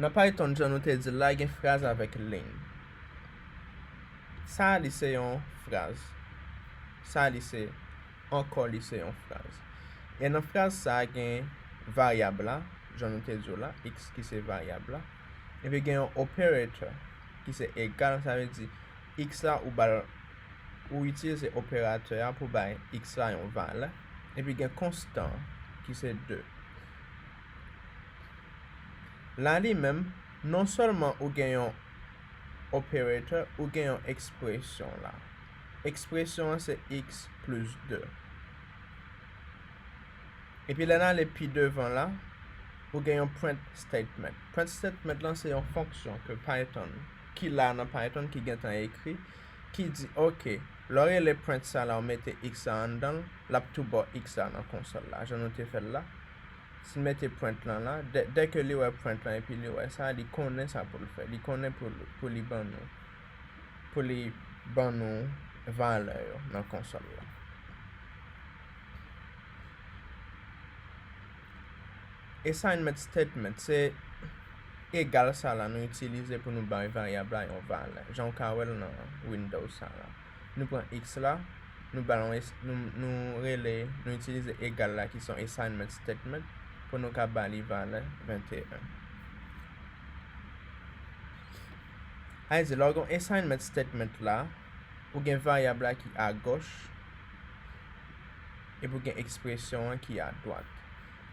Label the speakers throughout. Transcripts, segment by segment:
Speaker 1: Nan Python jan nou te di la gen fraz avèk line. Sa li se yon fraz. Sa li se ankon li se yon fraz. E nan fraz sa gen varyab la, jan nou te di la, x ki se varyab la. E pi gen yon operator ki se egal, sa ve di x la ou utilize operator ya pou bay x la yon valè. E pi gen constant ki se 2. La li même, non seulement ou gen yon operator, ou gen yon ekspresyon la. Ekspresyon se x plus 2. Et puis là nan le pi devan la, ou gen yon print statement. Print statement lan se yon fonksyon ke Python, ki la nan Python ki gen tan ekri, ki di, ok, lore le print sa la ou mette x la an dan, la pou tou bo x la nan konsol la. Jan nou te fel la. Si mette print lan la, dès que li wè print lan, et puis li wè sa, li konnen sa pou l'fè. Li konnen pou li ban nou valè yo nan konsol la. Assignment statement, se egal sa la nou utilize pou nou bay varyab la yon valè. Jan kawel nan Windows sa la. Nou pran x la, nou utilize egal la ki son assignment statement pour nous bali valè 21. Aïe, logon assignment statement là, ou gen variable là qui à gauche, et pour gen expression qui à droite.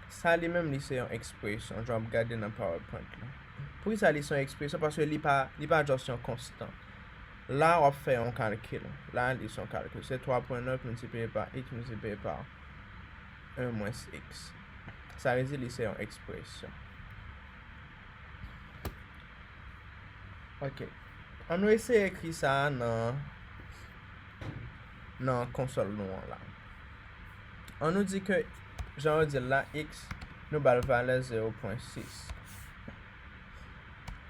Speaker 1: Ça li même li c'est une expression, je vais regarder dans PowerPoint là. Pour ça li son expression parce que li pas juste un constant. Là on fait un calcul. Là li son calcul, c'est 3.9 multiplié par x multiplié par 1 moins x. Ça veut dire que c'est une expression. Ok. On va essayer d'écrire ça dans la console noire là. On nous dit que, genre dire là, x, nous va valeur 0.6.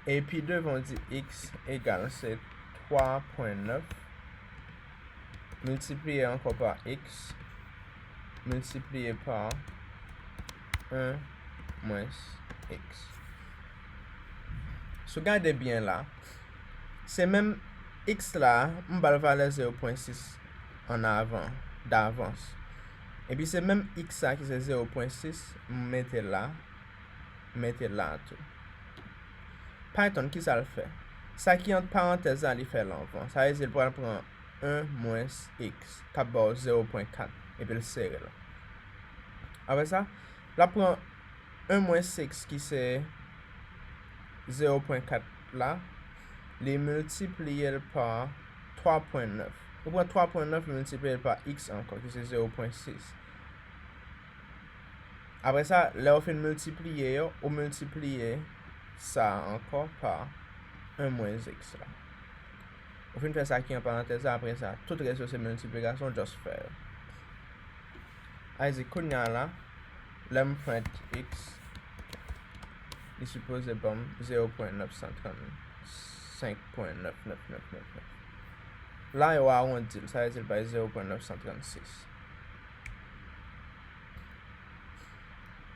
Speaker 1: Et puis devant dire x égale c'est 3.9 multiplié encore par x multiplié par 1 moins x. Si vous regardez bien là, c'est même x là, on va le valeur 0.6 en avant, d'avance. Et puis c'est même x là qui c'est 0.6, mettez là tout. Python, qui ça le fait? Ça qui entre parenthèses là, il fait l'envant. Ça veut dire qu'il prend 1 moins x, qui 0.4, et puis le serrer là. Après ça, là prend 1 moins 6 qui c'est 0.4 là, les multiplier par 3.9. On prend 3.9 multiplié par x encore qui c'est 0.6. Après ça, là on fait multiplier, on multiplier ça encore par 1 moins x là. On fait faire ça qui en parenthèse, après ça, tout le reste de ces multiplications, juste faire. Allez, kounya là, l'm print x, il suppose bon 0.935.99999. Là, il y a un deal, ça veut dire 0.936.